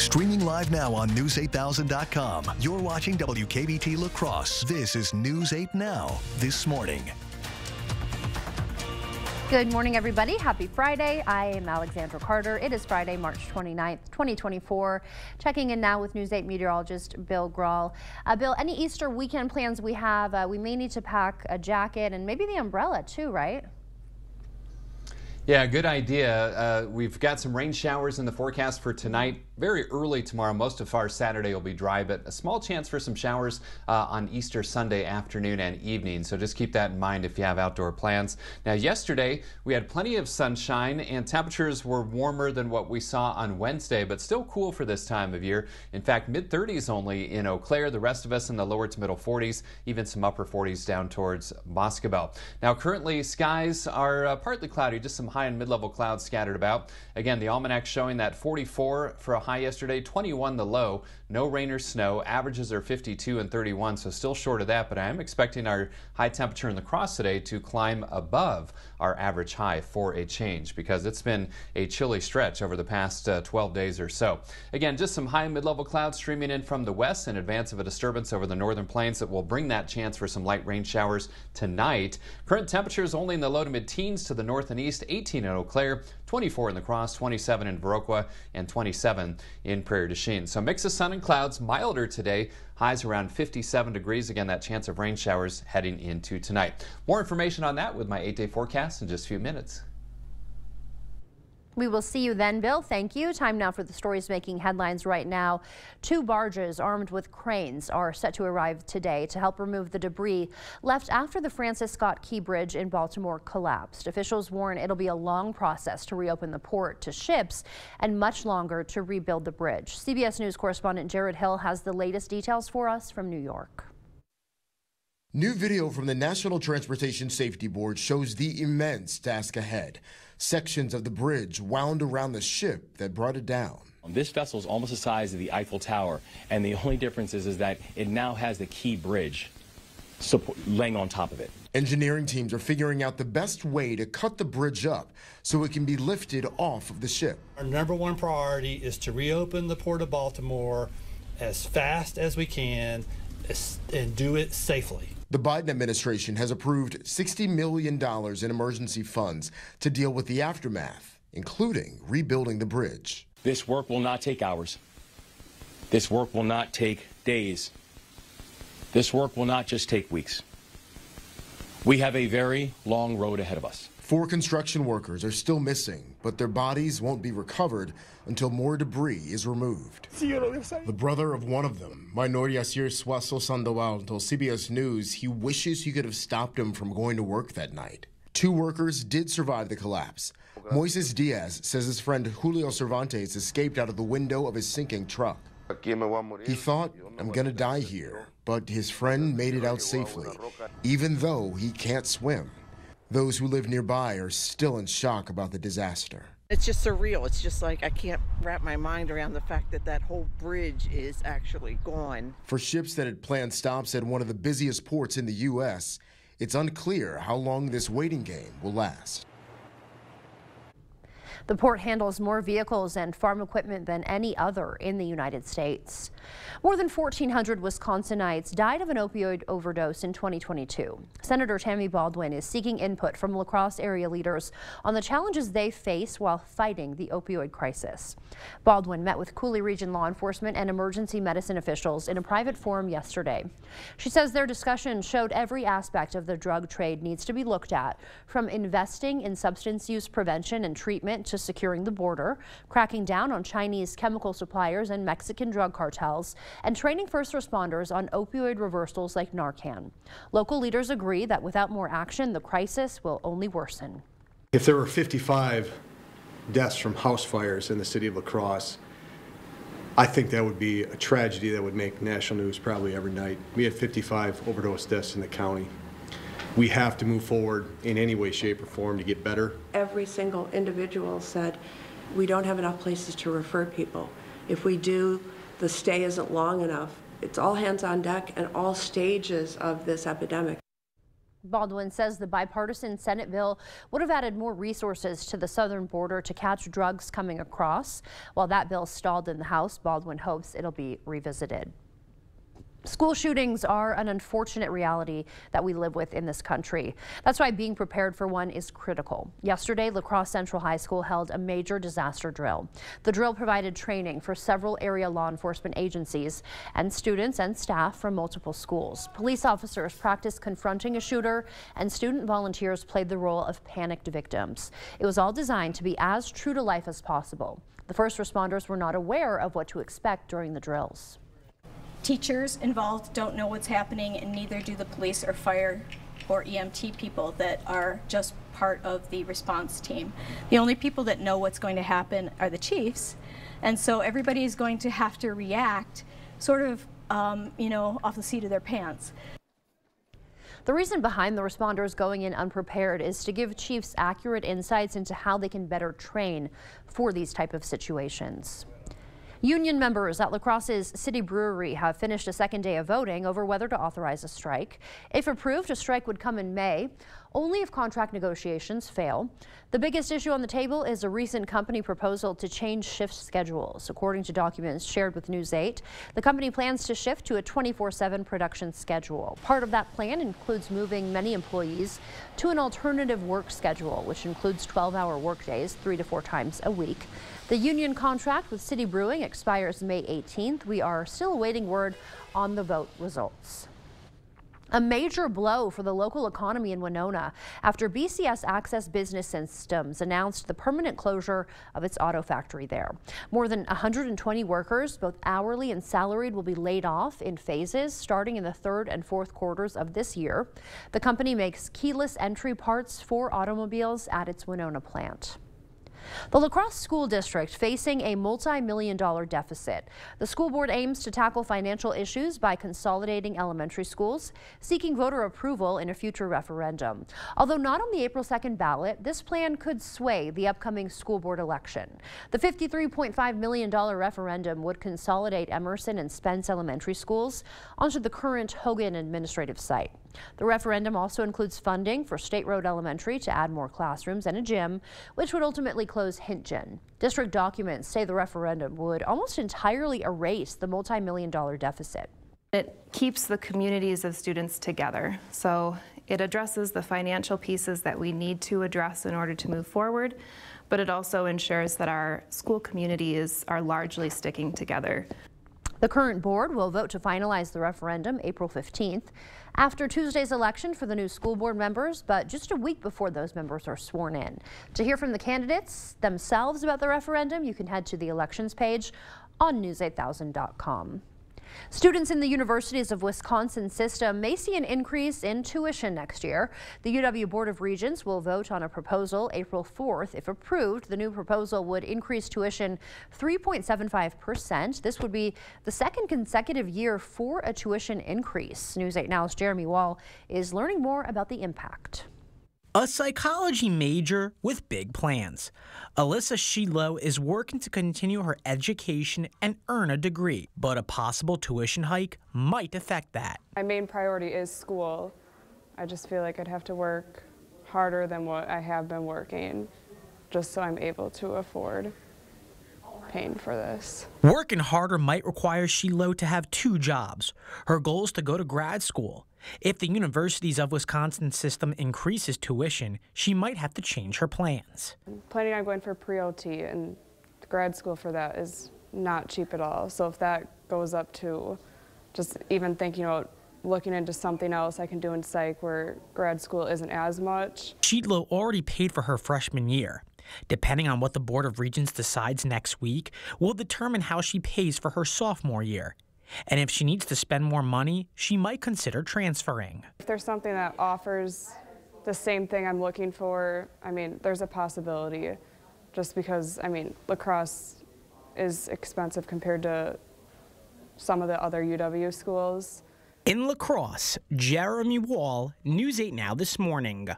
Streaming live now on News8000.com. You're watching WKBT La Crosse. This is News 8 Now, This Morning. Good morning, everybody. Happy Friday. I am Alexandra Carter. It is Friday, March 29th, 2024. Checking in now with News 8 meteorologist Bill Grahl. Bill, any Easter weekend plans we have, we may need to pack a jacket and maybe the umbrella too, right? Yeah, good idea. We've got some rain showers in the forecast for tonight. Very early tomorrow. Most of our Saturday will be dry, but a small chance for some showers on Easter Sunday afternoon and evening. So just keep that in mind if you have outdoor plans. Now, yesterday we had plenty of sunshine and temperatures were warmer than what we saw on Wednesday, but still cool for this time of year. In fact, mid-30s only in Eau Claire. The rest of us in the lower to middle 40s, even some upper 40s down towards Boscobel. Now, currently skies are partly cloudy, just some high and mid-level clouds scattered about. Again, the almanac showing that 44 for a high yesterday, 21 the low. No rain or snow. Averages are 52 and 31, so still short of that, but I am expecting our high temperature in La Crosse today to climb above our average high for a change because it's been a chilly stretch over the past 12 days or so. Again, just some high and mid-level clouds streaming in from the west in advance of a disturbance over the northern plains that will bring that chance for some light rain showers tonight. Current temperatures only in the low to mid-teens to the north and east, 18 in Eau Claire, 24 in La Crosse, 27 in Viroqua, and 27 in Prairie du Chien. So mix of sun and clouds, milder today, highs around 57 degrees. Again, that chance of rain showers heading into tonight. More information on that with my 8-day forecast in just a few minutes. We will see you then, Bill. Thank you. Time now for the stories making headlines right now. 2 barges armed with cranes are set to arrive today to help remove the debris left after the Francis Scott Key Bridge in Baltimore collapsed. Officials warn it'll be a long process to reopen the port to ships and much longer to rebuild the bridge. CBS News correspondent Jared Hill has the latest details for us from New York. New video from the National Transportation Safety Board shows the immense task ahead. Sections of the bridge wound around the ship that brought it down. This vessel is almost the size of the Eiffel Tower, and the only difference is that it now has the Key Bridge laying on top of it. Engineering teams are figuring out the best way to cut the bridge up so it can be lifted off of the ship. Our #1 priority is to reopen the Port of Baltimore as fast as we can and do it safely. The Biden administration has approved $60 million in emergency funds to deal with the aftermath, including rebuilding the bridge. This work will not take hours. This work will not take days. This work will not just take weeks. We have a very long road ahead of us. 4 construction workers are still missing, but their bodies won't be recovered until more debris is removed. The brother of one of them, Minor Yasir Suazo Sandoval, told CBS News he wishes he could have stopped him from going to work that night. 2 workers did survive the collapse. Moises Diaz says his friend Julio Cervantes escaped out of the window of his sinking truck. He thought, I'm gonna die here, but his friend made it out safely, even though he can't swim. Those who live nearby are still in shock about the disaster. It's just surreal. It's just like I can't wrap my mind around the fact that that whole bridge is actually gone. For ships that had planned stops at one of the busiest ports in the U.S., it's unclear how long this waiting game will last. The port handles more vehicles and farm equipment than any other in the United States. More than 1,400 Wisconsinites died of an opioid overdose in 2022. Senator Tammy Baldwin is seeking input from La Crosse area leaders on the challenges they face while fighting the opioid crisis. Baldwin met with Cooley Region law enforcement and emergency medicine officials in a private forum yesterday. She says their discussion showed every aspect of the drug trade needs to be looked at, from investing in substance use prevention and treatment to securing the border, cracking down on Chinese chemical suppliers and Mexican drug cartels, and training first responders on opioid reversals like Narcan. Local leaders agree that without more action, the crisis will only worsen. If there were 55 deaths from house fires in the city of La Crosse, I think that would be a tragedy that would make national news probably every night. We had 55 overdose deaths in the county. We have to move forward in any way, shape, or form to get better. Every single individual said, we don't have enough places to refer people. If we do, the stay isn't long enough. It's all hands on deck and all stages of this epidemic. Baldwin says the bipartisan Senate bill would have added more resources to the southern border to catch drugs coming across. While that bill stalled in the House, Baldwin hopes it'll be revisited. School shootings are an unfortunate reality that we live with in this country. That's why being prepared for one is critical. Yesterday, La Crosse Central High School held a major disaster drill. The drill provided training for several area law enforcement agencies and students and staff from multiple schools. Police officers practiced confronting a shooter, and student volunteers played the role of panicked victims. It was all designed to be as true to life as possible. The first responders were not aware of what to expect during the drills. Teachers involved don't know what's happening, and neither do the police or fire or EMT people that are just part of the response team. The only people that know what's going to happen are the chiefs, and so everybody is going to have to react sort of, off the seat of their pants. The reason behind the responders going in unprepared is to give chiefs accurate insights into how they can better train for these type of situations. Union members at La Crosse's City Brewery have finished a second day of voting over whether to authorize a strike. If approved, a strike would come in May, only if contract negotiations fail. The biggest issue on the table is a recent company proposal to change shift schedules. According to documents shared with News 8, the company plans to shift to a 24/7 production schedule. Part of that plan includes moving many employees to an alternative work schedule, which includes 12-hour workdays 3 to 4 times a week. The union contract with City Brewing expires May 18th. We are still awaiting word on the vote results. A major blow for the local economy in Winona after BCS Access Business Systems announced the permanent closure of its auto factory there. More than 120 workers, both hourly and salaried, will be laid off in phases starting in the 3rd and 4th quarters of this year. The company makes keyless entry parts for automobiles at its Winona plant. The La Crosse School District facing a multi-million-dollar deficit. The school board aims to tackle financial issues by consolidating elementary schools, seeking voter approval in a future referendum. Although not on the April 2nd ballot, this plan could sway the upcoming school board election. The $53.5 million referendum would consolidate Emerson and Spence elementary schools onto the current Hogan administrative site. The referendum also includes funding for State Road Elementary to add more classrooms and a gym, which would ultimately close Hintgen. District documents say the referendum would almost entirely erase the multi-million-dollar deficit. It keeps the communities of students together. So it addresses the financial pieces that we need to address in order to move forward, but it also ensures that our school communities are largely sticking together. The current board will vote to finalize the referendum April 15th after Tuesday's election for the new school board members, but just a week before those members are sworn in. To hear from the candidates themselves about the referendum, you can head to the elections page on news8000.com. Students in the Universities of Wisconsin system may see an increase in tuition next year. The UW Board of Regents will vote on a proposal April 4th. If approved, the new proposal would increase tuition 3.75%. This would be the second consecutive year for a tuition increase. News 8 Now's Jeremy Wall is learning more about the impact. A psychology major with big plans. Alyssa Shilo is working to continue her education and earn a degree, but a possible tuition hike might affect that. My main priority is school. I just feel like I'd have to work harder than what I have been working, just so I'm able to afford paying for this. Working harder might require Shilo to have 2 jobs. Her goal is to go to grad school. If the Universities of Wisconsin system increases tuition, she might have to change her plans. I'm planning on going for pre-OT, and grad school for that is not cheap at all. So if that goes up to just even thinking about looking into something else I can do in psych where grad school isn't as much. Shilo already paid for her freshman year. Depending on what the Board of Regents decides next week, will determine how she pays for her sophomore year. And if she needs to spend more money, she might consider transferring. If there's something that offers the same thing I'm looking for, I mean, there's a possibility. Just because, I mean, La Crosse is expensive compared to some of the other UW schools. In La Crosse, Jeremy Wall, News 8 Now this morning.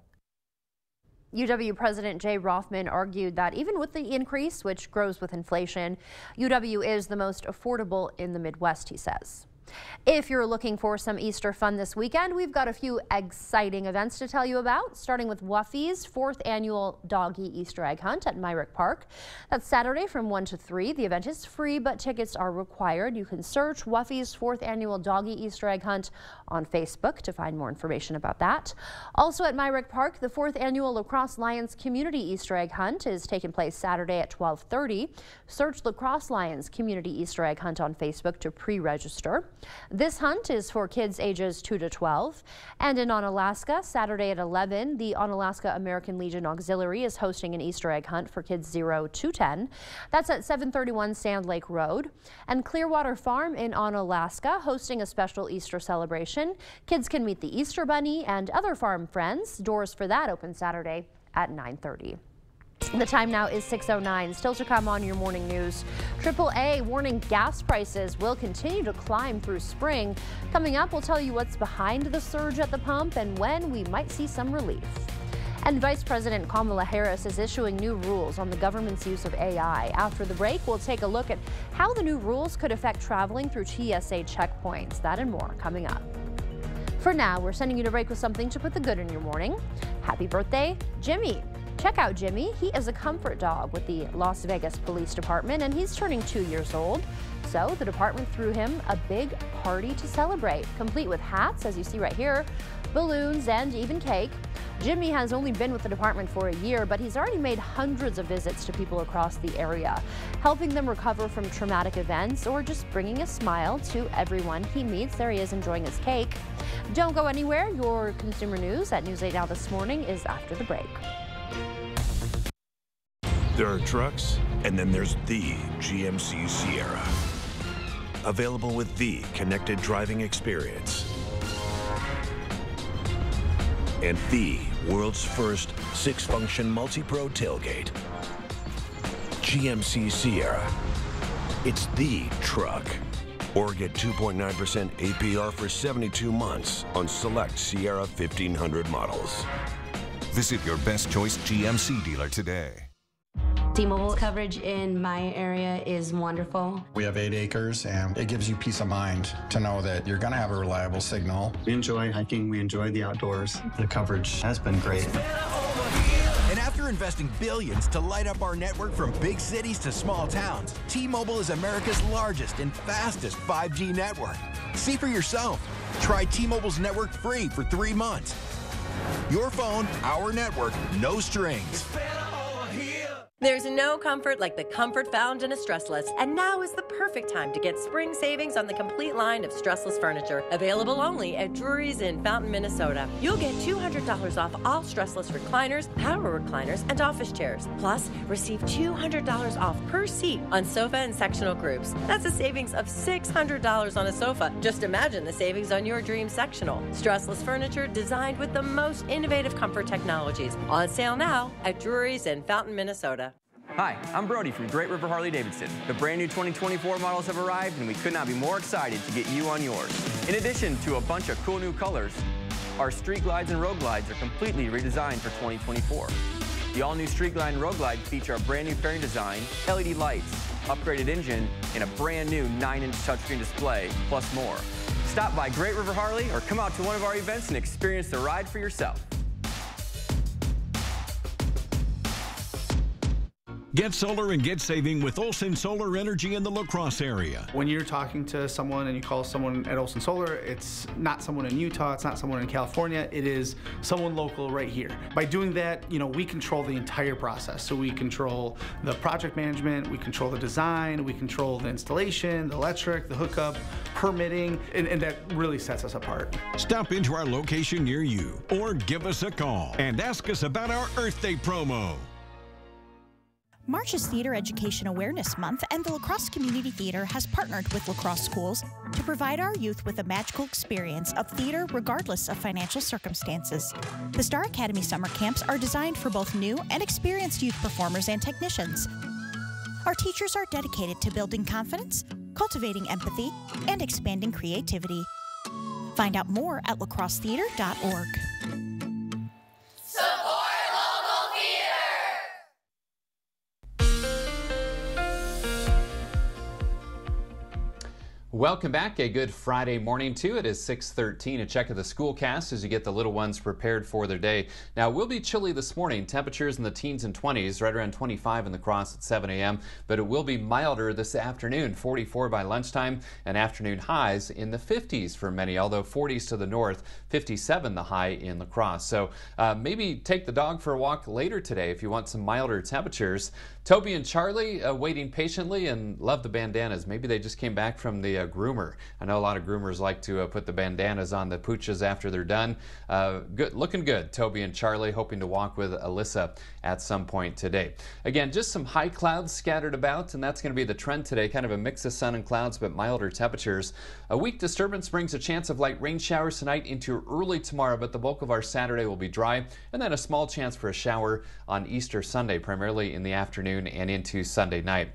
UW President Jay Rothman argued that even with the increase, which grows with inflation, UW is the most affordable in the Midwest, he says. If you're looking for some Easter fun this weekend, we've got a few exciting events to tell you about, starting with Wuffy's 4th annual Doggy Easter egg hunt at Myrick Park. That's Saturday from 1 to 3. The event is free, but tickets are required. You can search Wuffy's 4th annual Doggy Easter egg hunt on Facebook to find more information about that. Also at Myrick Park, the 4th annual La Crosse Lions Community Easter egg hunt is taking place Saturday at 12:30. Search La Crosse Lions Community Easter egg hunt on Facebook to pre-register. This hunt is for kids ages 2 to 12. And in Onalaska, Saturday at 11, the Onalaska American Legion Auxiliary is hosting an Easter egg hunt for kids 0 to 10. That's at 731 Sand Lake Road. And Clearwater Farm in Onalaska hosting a special Easter celebration. Kids can meet the Easter Bunny and other farm friends. Doors for that open Saturday at 9:30. The time now is 6:09. Still to come on your morning news. AAA warning gas prices will continue to climb through spring. Coming up, we'll tell you what's behind the surge at the pump and when we might see some relief. And Vice President Kamala Harris is issuing new rules on the government's use of AI. After the break, we'll take a look at how the new rules could affect traveling through TSA checkpoints. That and more coming up. For now, we're sending you to break with something to put the good in your morning. Happy birthday, Jimmy. Check out Jimmy. He is a comfort dog with the Las Vegas Police Department, and he's turning 2 years old. So the department threw him a big party to celebrate, complete with hats, as you see right here, balloons, and even cake. Jimmy has only been with the department for a year, but he's already made hundreds of visits to people across the area, helping them recover from traumatic events or just bringing a smile to everyone he meets. There he is enjoying his cake. Don't go anywhere. Your consumer news at News 8 Now This Morning is after the break. There are trucks, and then there's the GMC Sierra. Available with the connected driving experience. And the world's first 6-function multi-pro tailgate. GMC Sierra. It's the truck. Or get 2.9% APR for 72 months on select Sierra 1500 models. Visit your best choice GMC dealer today. T-Mobile coverage in my area is wonderful. We have 8 acres, and it gives you peace of mind to know that you're going to have a reliable signal. We enjoy hiking. We enjoy the outdoors. The coverage has been great. And after investing billions to light up our network from big cities to small towns, T-Mobile is America's largest and fastest 5G network. See for yourself. Try T-Mobile's network free for 3 months. Your phone, our network, no strings. There's no comfort like the comfort found in a Stressless. And now is the perfect time to get spring savings on the complete line of Stressless furniture. Available only at Drury's in Fountain, Minnesota. You'll get $200 off all Stressless recliners, power recliners, and office chairs. Plus, receive $200 off per seat on sofa and sectional groups. That's a savings of $600 on a sofa. Just imagine the savings on your dream sectional. Stressless furniture designed with the most innovative comfort technologies. On sale now at Drury's in Fountain, Minnesota. Hi, I'm Brody from Great River Harley-Davidson. The brand new 2024 models have arrived, and we could not be more excited to get you on yours. In addition to a bunch of cool new colors, our Street Glides and Road Glides are completely redesigned for 2024. The all-new Street Glide and Road Glide feature a brand new fairing design, LED lights, upgraded engine, and a brand new 9-inch touchscreen display, plus more. Stop by Great River Harley or come out to one of our events and experience the ride for yourself. Get solar and get saving with Olson Solar Energy in the La Crosse area. When you're talking to someone and you call someone at Olson Solar, it's not someone in Utah, it's not someone in California, it is someone local right here. By doing that, we control the entire process. So we control the project management, we control the design, we control the installation, the electric, the hookup, permitting, and that really sets us apart. Stop into our location near you or give us a call and ask us about our Earth Day promo. March is Theater Education Awareness Month, and the La Crosse Community Theater has partnered with La Crosse Schools to provide our youth with a magical experience of theater regardless of financial circumstances. The Star Academy summer camps are designed for both new and experienced youth performers and technicians. Our teachers are dedicated to building confidence, cultivating empathy, and expanding creativity. Find out more at lacrossetheater.org. Welcome back. A good Friday morning too. It is 6:13. A check of the school cast as you get the little ones prepared for their day. Now, it will be chilly this morning. Temperatures in the teens and 20s, right around 25 in La Crosse at 7 a.m. But it will be milder this afternoon, 44 by lunchtime, and afternoon highs in the 50s for many, although 40s to the north, 57 the high in La Crosse. So maybe take the dog for a walk later today if you want some milder temperatures. Toby and Charlie waiting patiently and love the bandanas. Maybe they just came back from the groomer. I know a lot of groomers like to put the bandanas on the pooches after they're done. Looking good, Toby and Charlie, hoping to walk with Alyssa at some point today. Again, just some high clouds scattered about, and that's going to be the trend today. Kind of a mix of sun and clouds, but milder temperatures. A weak disturbance brings a chance of light rain showers tonight into early tomorrow, but the bulk of our Saturday will be dry, and then a small chance for a shower on Easter Sunday, primarily in the afternoon and into Sunday night.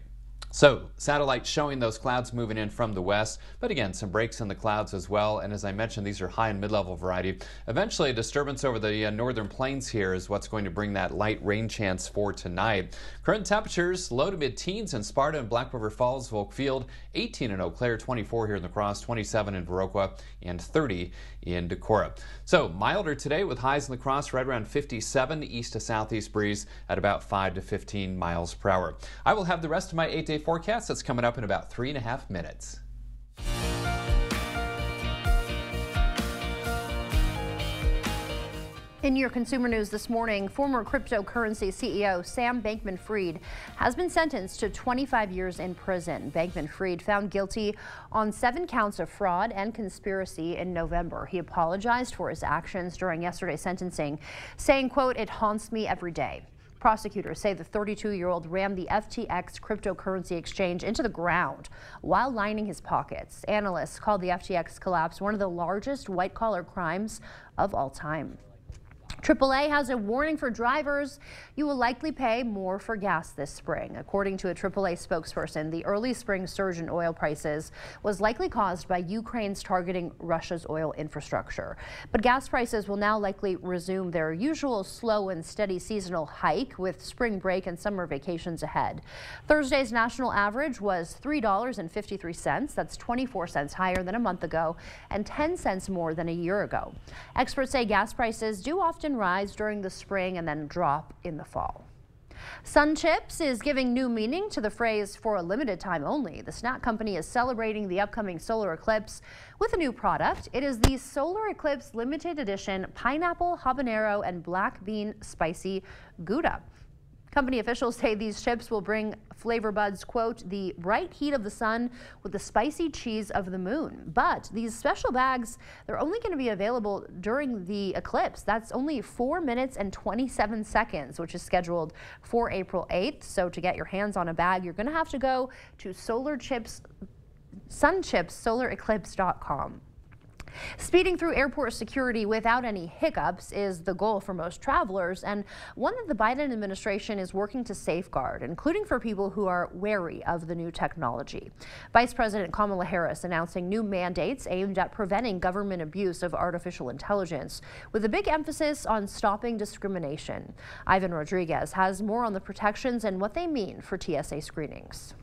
So, satellite showing those clouds moving in from the west, but again, some breaks in the clouds as well. And as I mentioned, these are high and mid-level variety. Eventually, a disturbance over the northern plains here is what's going to bring that light rain chance for tonight. Current temperatures, low to mid-teens in Sparta and Black River Falls, Volkfield, 18 in Eau Claire, 24 here in La Crosse, 27 in Viroqua, and 30 in Decorah. So, milder today with highs in La Crosse right around 57, east to southeast breeze at about 5 to 15 miles per hour. I will have the rest of my 8-day forecast that's coming up in about 3.5 minutes. In your consumer news this morning, former cryptocurrency CEO Sam Bankman-Fried has been sentenced to 25 years in prison. Bankman-Fried found guilty on 7 counts of fraud and conspiracy in November. He apologized for his actions during yesterday's sentencing, saying, quote, "It haunts me every day." Prosecutors say the 32-year-old rammed the FTX cryptocurrency exchange into the ground while lining his pockets. Analysts called the FTX collapse one of the largest white-collar crimes of all time. AAA has a warning for drivers. You will likely pay more for gas this spring. According to a AAA spokesperson, the early spring surge in oil prices was likely caused by Ukraine's targeting Russia's oil infrastructure. But gas prices will now likely resume their usual slow and steady seasonal hike with spring break and summer vacations ahead. Thursday's national average was $3.53. That's 24 cents higher than a month ago and 10 cents more than a year ago. Experts say gas prices do often rise during the spring and then drop in the fall. SunChips is giving new meaning to the phrase "for a limited time only." The snack company is celebrating the upcoming solar eclipse with a new product. It is the Solar Eclipse Limited Edition Pineapple, Habanero, and Black Bean Spicy Gouda. Company officials say these chips will bring flavor buds, quote, "the bright heat of the sun with the spicy cheese of the moon." But these special bags, they're only going to be available during the eclipse. That's only 4 minutes and 27 seconds, which is scheduled for April 8th. So to get your hands on a bag, you're going to have to go to SunChipsSolarEclipse.com. Speeding through airport security without any hiccups is the goal for most travelers, and one that the Biden administration is working to safeguard, including for people who are wary of the new technology. Vice President Kamala Harris announcing new mandates aimed at preventing government abuse of artificial intelligence, with a big emphasis on stopping discrimination. Ivan Rodriguez has more on the protections and what they mean for TSA screenings.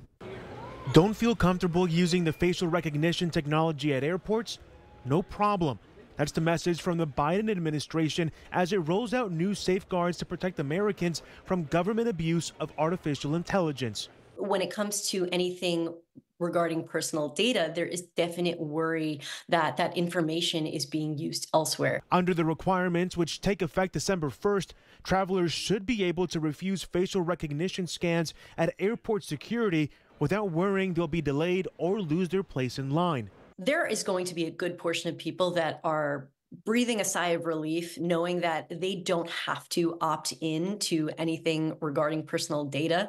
Don't feel comfortable using the facial recognition technology at airports? No problem. That's the message from the Biden administration as it rolls out new safeguards to protect Americans from government abuse of artificial intelligence. When it comes to anything regarding personal data, there is definite worry that that information is being used elsewhere. Under the requirements, which take effect December 1st, travelers should be able to refuse facial recognition scans at airport security without worrying they'll be delayed or lose their place in line. There is going to be a good portion of people that are breathing a sigh of relief, knowing that they don't have to opt in to anything regarding personal data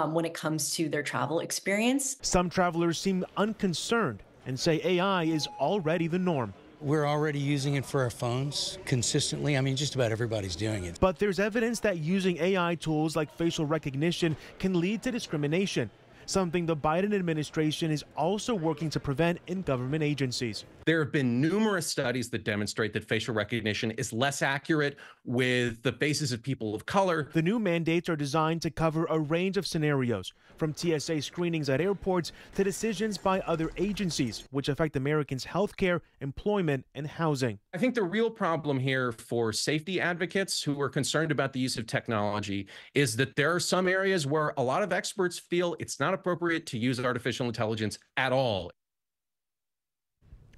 when it comes to their travel experience. Some travelers seem unconcerned and say AI is already the norm. We're already using it for our phones consistently. I mean, just about everybody's doing it. But there's evidence that using AI tools like facial recognition can lead to discrimination. something the Biden administration is also working to prevent in government agencies. There have been numerous studies that demonstrate that facial recognition is less accurate with the faces of people of color. The new mandates are designed to cover a range of scenarios, from TSA screenings at airports to decisions by other agencies, which affect Americans' health care, employment, and housing. I think the real problem here for safety advocates who are concerned about the use of technology is that there are some areas where a lot of experts feel it's not appropriate to use artificial intelligence at all.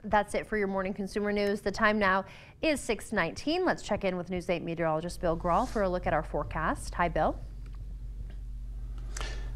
That's it for your morning consumer news. The time now is 6:19. Let's check in with News 8 meteorologist Bill Grahl for a look at our forecast. Hi, Bill.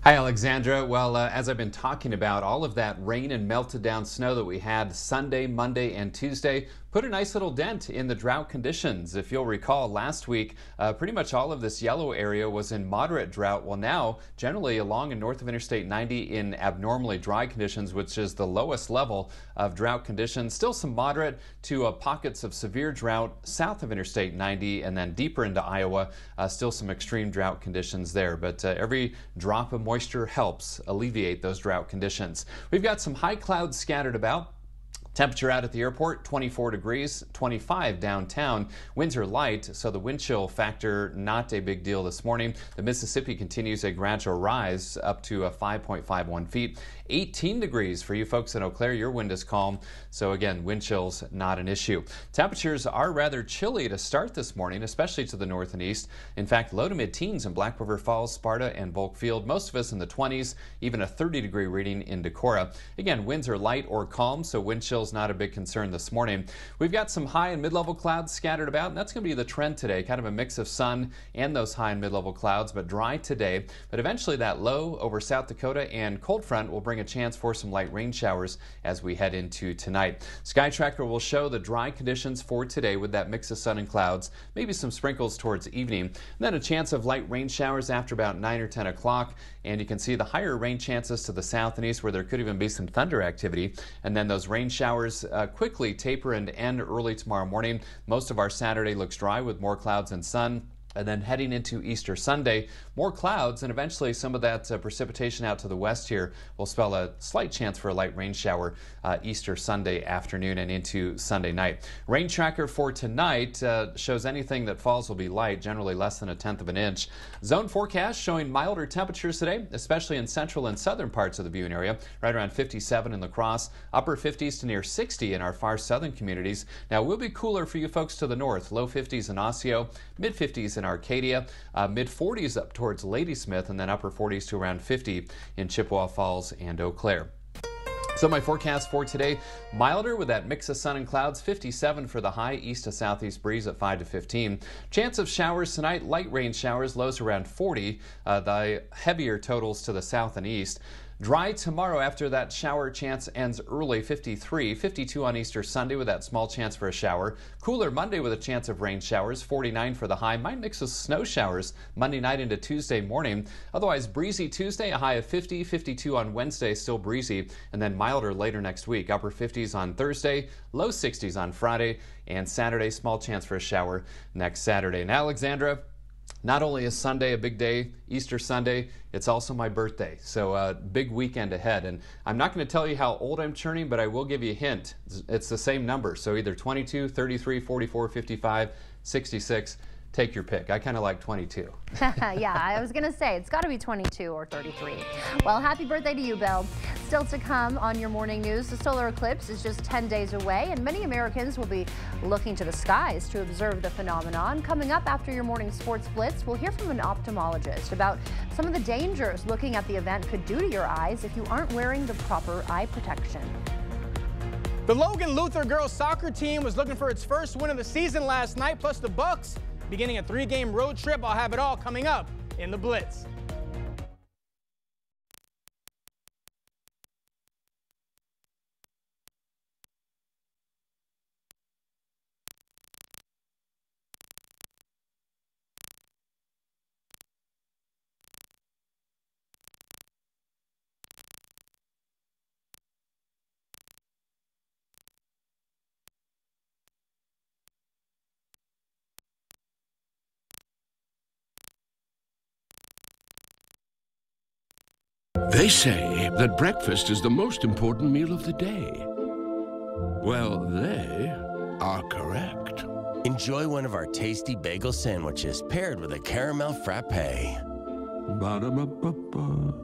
Hi, Alexandra. Well, as I've been talking about, all of that rain and melted down snow that we had Sunday, Monday, and Tuesday put a nice little dent in the drought conditions. If you'll recall, last week, pretty much all of this yellow area was in moderate drought. Well, now, generally along and north of Interstate 90 in abnormally dry conditions, which is the lowest level of drought conditions. Still some moderate to pockets of severe drought south of Interstate 90 and then deeper into Iowa. Still some extreme drought conditions there, but every drop of moisture helps alleviate those drought conditions. We've got some high clouds scattered about. Temperature out at the airport, 24 degrees, 25 downtown. Winds are light, so the wind chill factor not a big deal this morning. The Mississippi continues a gradual rise up to 5.51 feet. 18 degrees for you folks in Eau Claire. Your wind is calm, so again, wind chill's not an issue. Temperatures are rather chilly to start this morning, especially to the north and east. In fact, low to mid-teens in Black River Falls, Sparta, and Volk Field. Most of us in the 20s, even a 30-degree reading in Decorah. Again, winds are light or calm, so wind chill's not a big concern this morning. We've got some high and mid-level clouds scattered about, and that's going to be the trend today. Kind of a mix of sun and those high and mid-level clouds, but dry today. But eventually that low over South Dakota and cold front will bring a chance for some light rain showers as we head into tonight. Sky Tracker will show the dry conditions for today with that mix of sun and clouds, maybe some sprinkles towards evening, and then a chance of light rain showers after about 9 or 10 o'clock. And you can see the higher rain chances to the south and east where there could even be some thunder activity. And then those rain showers quickly taper and end early tomorrow morning. Most of our Saturday looks dry with more clouds and sun. And then heading into Easter Sunday, more clouds and eventually some of that precipitation out to the west here will spell a slight chance for a light rain shower Easter Sunday afternoon and into Sunday night. Rain tracker for tonight shows anything that falls will be light, generally less than 1/10 of an inch. Zone forecast showing milder temperatures today, especially in central and southern parts of the viewing area, right around 57 in La Crosse, upper 50s to near 60 in our far southern communities. Now, it will be cooler for you folks to the north, low 50s in Osseo, mid 50s in Arcadia, mid 40s up towards Ladysmith, and then upper 40s to around 50 in Chippewa Falls and Eau Claire. So my forecast for today, milder with that mix of sun and clouds, 57 for the high, east to southeast breeze at 5 to 15. Chance of showers tonight, light rain showers, lows around 40, the heavier totals to the south and east. Dry tomorrow after that shower chance ends early, 53, 52 on Easter Sunday with that small chance for a shower. Cooler Monday with a chance of rain showers, 49 for the high. Might mix with snow showers Monday night into Tuesday morning. Otherwise breezy Tuesday, a high of 50, 52 on Wednesday, still breezy. And then milder later next week. Upper 50s on Thursday, low 60s on Friday. And Saturday, small chance for a shower next Saturday. And Alexandra, not only is Sunday a big day, Easter Sunday, it's also my birthday. So big weekend ahead. And I'm not going to tell you how old I'm turning, but I will give you a hint. It's the same number. So either 22, 33, 44, 55, 66. Take your pick. I kind of like 22. Yeah, I was going to say, it's got to be 22 or 33. Well, happy birthday to you, Bill. Still to come on your morning news, the solar eclipse is just 10 days away, and many Americans will be looking to the skies to observe the phenomenon. Coming up after your morning sports blitz, we'll hear from an ophthalmologist about some of the dangers looking at the event could do to your eyes if you aren't wearing the proper eye protection. The Logan Luther girls soccer team was looking for its first win of the season last night, plus the Bucks beginning a 3-game road trip. I'll have it all coming up in the Blitz. They say that breakfast is the most important meal of the day. Well, they are correct. Enjoy one of our tasty bagel sandwiches paired with a caramel frappe. Ba-da-ba-ba-ba.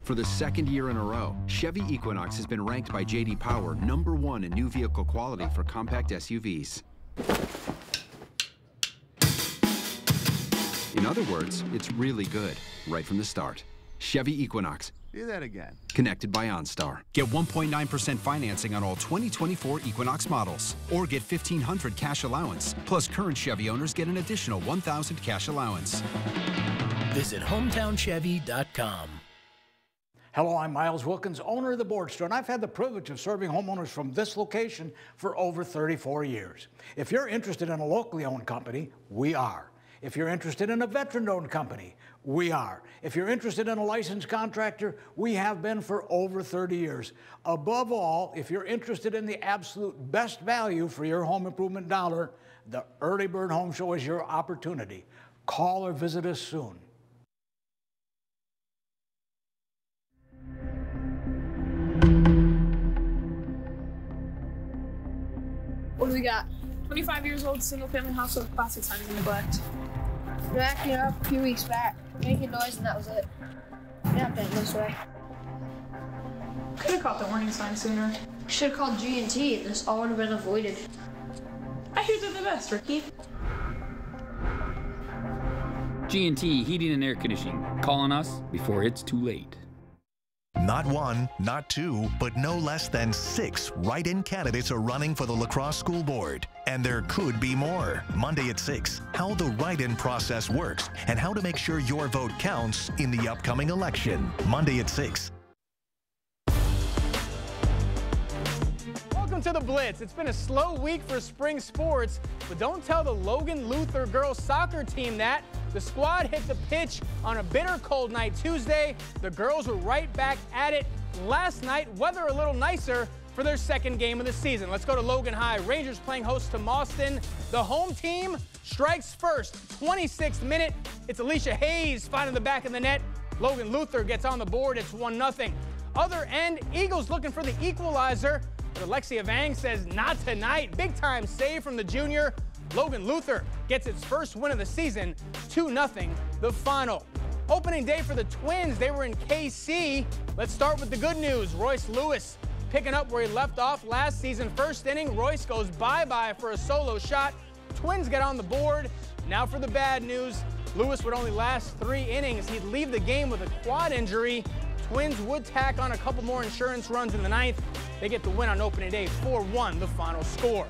For the second year in a row, Chevy Equinox has been ranked by J.D. Power #1 in new vehicle quality for compact SUVs. In other words, it's really good, right from the start. Chevy Equinox. Do that again. Connected by OnStar. Get 1.9% financing on all 2024 Equinox models, or get $1,500 cash allowance. Plus, current Chevy owners get an additional $1,000 cash allowance. Visit HometownChevy.com. Hello, I'm Miles Wilkins, owner of the Board Store, and I've had the privilege of serving homeowners from this location for over 34 years. If you're interested in a locally owned company, we are. If you're interested in a veteran-owned company, we are. If you're interested in a licensed contractor, we have been for over 30 years. Above all, if you're interested in the absolute best value for your home improvement dollar, the Early Bird Home Show is your opportunity. Call or visit us soon. What do we got? 25 years old, single-family house with classic signs of neglect. Back it up a few weeks back, making noise, and that was it. Yeah, been this way. Could have caught the warning sign sooner. Should have called G&T, and this all would have been avoided. I hear they're the best, Ricky. G&T Heating and Air Conditioning. Calling us before it's too late. Not one, not two, but no less than 6 write-in candidates are running for the La Crosse School Board. And there could be more. Monday at 6, how the write-in process works and how to make sure your vote counts in the upcoming election. Monday at 6. Welcome to the Blitz. It's been a slow week for spring sports, but don't tell the Logan Luther girls soccer team that. The squad hit the pitch on a bitter cold night Tuesday. The girls were right back at it last night. Weather a little nicer for their second game of the season. Let's go to Logan High. Rangers playing host to Mauston. The home team strikes first. 26th minute. It's Alicia Hayes finding the back of the net. Logan Luther gets on the board. It's 1-0. Other end, Eagles looking for the equalizer. But Alexia Vang says not tonight. Big time save from the junior. Logan Luther gets its first win of the season, 2-0 the final. Opening day for the Twins, they were in KC. Let's start with the good news. Royce Lewis picking up where he left off last season. First inning, Royce goes bye-bye for a solo shot. Twins get on the board. Now for the bad news. Lewis would only last 3 innings. He'd leave the game with a quad injury. Twins would tack on a couple more insurance runs in the 9th. They get the win on opening day, 4-1 the final score.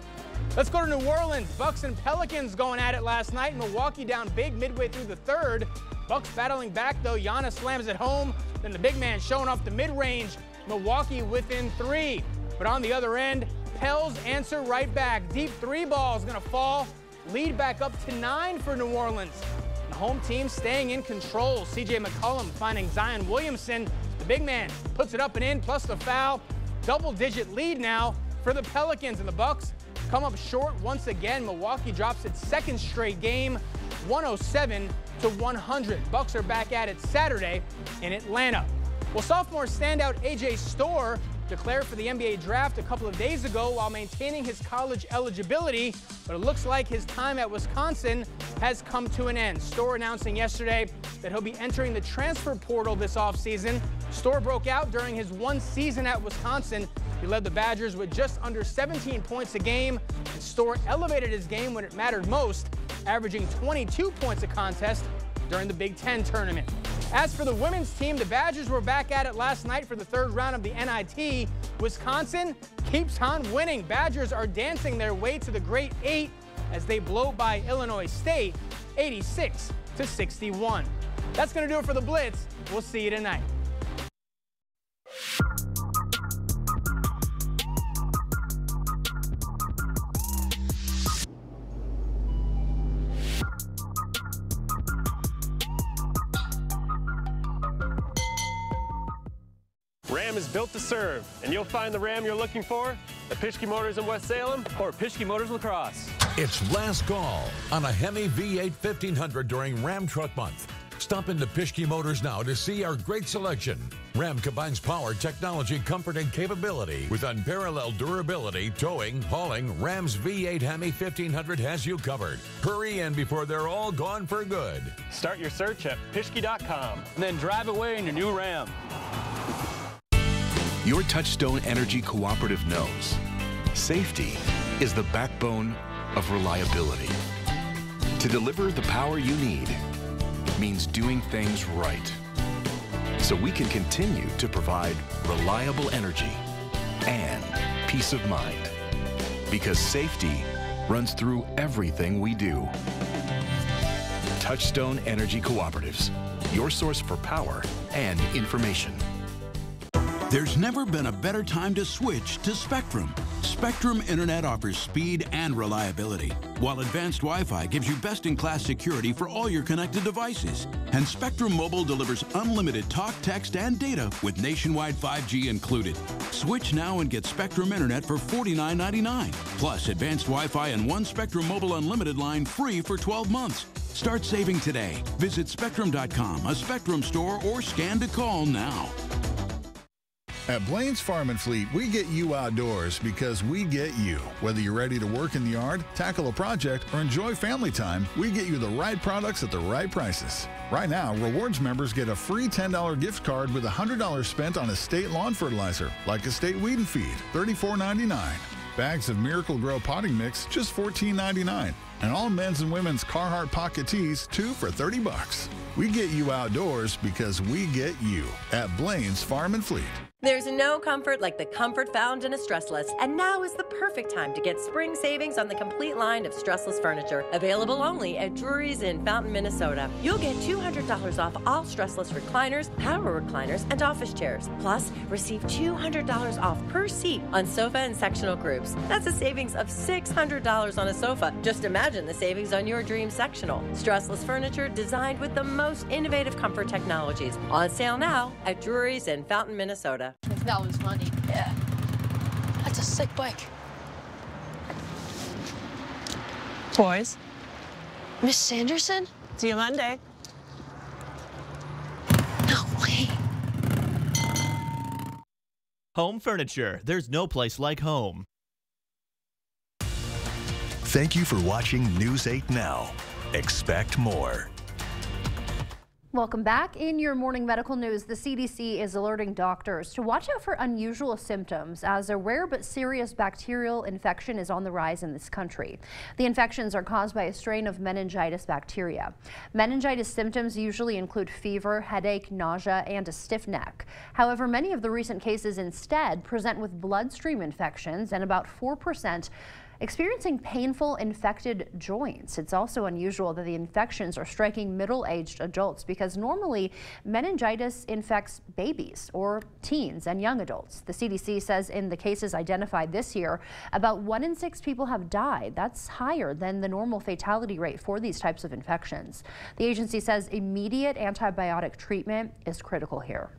Let's go to New Orleans. Bucks and Pelicans going at it last night. Milwaukee down big midway through the 3rd. Bucks battling back though. Giannis slams it home. Then the big man showing off the mid-range. Milwaukee within 3. But on the other end, Pels answer right back. Deep 3 ball is going to fall. Lead back up to 9 for New Orleans. The home team staying in control. C.J. McCollum finding Zion Williamson. The big man puts it up and in, plus the foul. Double-digit lead now for the Pelicans, and the Bucks come up short once again. Milwaukee drops its 2nd straight game, 107-100. Bucks are back at it Saturday in Atlanta. Well, sophomore standout A.J. Storr declared for the NBA draft a couple of days ago while maintaining his college eligibility, but it looks like his time at Wisconsin has come to an end. Storr announcing yesterday that he'll be entering the transfer portal this offseason. Storr broke out during his 1 season at Wisconsin. He led the Badgers with just under 17 points a game, and Storr elevated his game when it mattered most, averaging 22 points a contest during the Big Ten tournament. As for the women's team, the Badgers were back at it last night for the 3rd round of the NIT. Wisconsin keeps on winning. Badgers are dancing their way to the Great 8 as they blow by Illinois State 86-61. That's going to do it for the Blitz. We'll see you tonight. Ram is built to serve, and you'll find the Ram you're looking for at Pischke Motors in West Salem or Pischke Motors La Crosse. It's last call on a Hemi V8 1500 during Ram Truck Month. Stop into Pischke Motors now to see our great selection Ram combines power, technology, comfort, and capability with unparalleled durability, towing, hauling. Ram's V8 Hemi 1500 has you covered. Hurry in before they're all gone for good. Start your search at Pischke.com and then drive away in your new Ram. Your Touchstone Energy Cooperative knows safety is the backbone of reliability. To deliver the power you need means doing things right, so we can continue to provide reliable energy and peace of mind, because safety runs through everything we do. Touchstone Energy Cooperatives, your source for power and information. There's never been a better time to switch to Spectrum. Spectrum Internet offers speed and reliability, while advanced Wi-Fi gives you best-in-class security for all your connected devices. And Spectrum Mobile delivers unlimited talk, text, and data with nationwide 5G included. Switch now and get Spectrum Internet for $49.99, plus advanced Wi-Fi and one Spectrum Mobile Unlimited line free for 12 months. Start saving today. Visit Spectrum.com, a Spectrum store, or scan to call now. At Blaine's Farm and Fleet, we get you outdoors because we get you. Whether you're ready to work in the yard, tackle a project, or enjoy family time, we get you the right products at the right prices. Right now, Rewards members get a free $10 gift card with $100 spent on Estate lawn fertilizer, like Estate Weed and Feed, $34.99. Bags of Miracle Grow potting mix, just $14.99. And all men's and women's Carhartt pocket tees, 2 for $30. We get you outdoors because we get you at Blaine's Farm and Fleet. There's no comfort like the comfort found in a Stressless, and now is the perfect time to get spring savings on the complete line of Stressless furniture, available only at Drury's in Fountain, Minnesota. You'll get $200 off all Stressless recliners, power recliners, and office chairs. Plus, receive $200 off per seat on sofa and sectional groups. That's a savings of $600 on a sofa. Just imagine the savings on your dream sectional. Stressless furniture designed with the most innovative comfort technologies. On sale now at Drury's in Fountain, Minnesota. That was funny. Yeah. That's a sick bike. Boys. Miss Sanderson? See you Monday. No way. Home furniture. There's no place like home. Thank you for watching News 8 Now. Expect more. Welcome back. In your morning medical news, the CDC is alerting doctors to watch out for unusual symptoms as a rare but serious bacterial infection is on the rise in this country. The infections are caused by a strain of meningitis bacteria. Meningitis symptoms usually include fever, headache, nausea, and a stiff neck. However, many of the recent cases instead present with bloodstream infections, and about 4% experiencing painful infected joints. It's also unusual that the infections are striking middle-aged adults because normally meningitis infects babies or teens and young adults. The CDC says in the cases identified this year, about 1 in 6 people have died. That's higher than the normal fatality rate for these types of infections. The agency says immediate antibiotic treatment is critical here.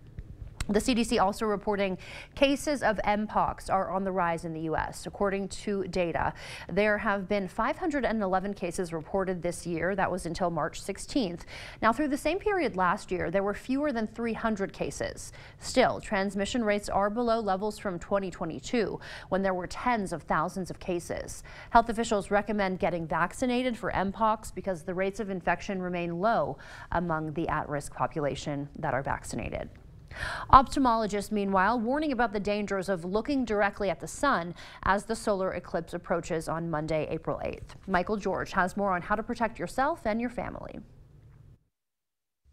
The CDC also reporting cases of Mpox are on the rise in the U.S. According to data, there have been 511 cases reported this year. That was until March 16th. Now, through the same period last year, there were fewer than 300 cases. Still, transmission rates are below levels from 2022, when there were tens of thousands of cases. Health officials recommend getting vaccinated for Mpox because the rates of infection remain low among the at-risk population that are vaccinated. Ophthalmologists, meanwhile, warning about the dangers of looking directly at the sun as the solar eclipse approaches on Monday, April 8th. Michael George has more on how to protect yourself and your family.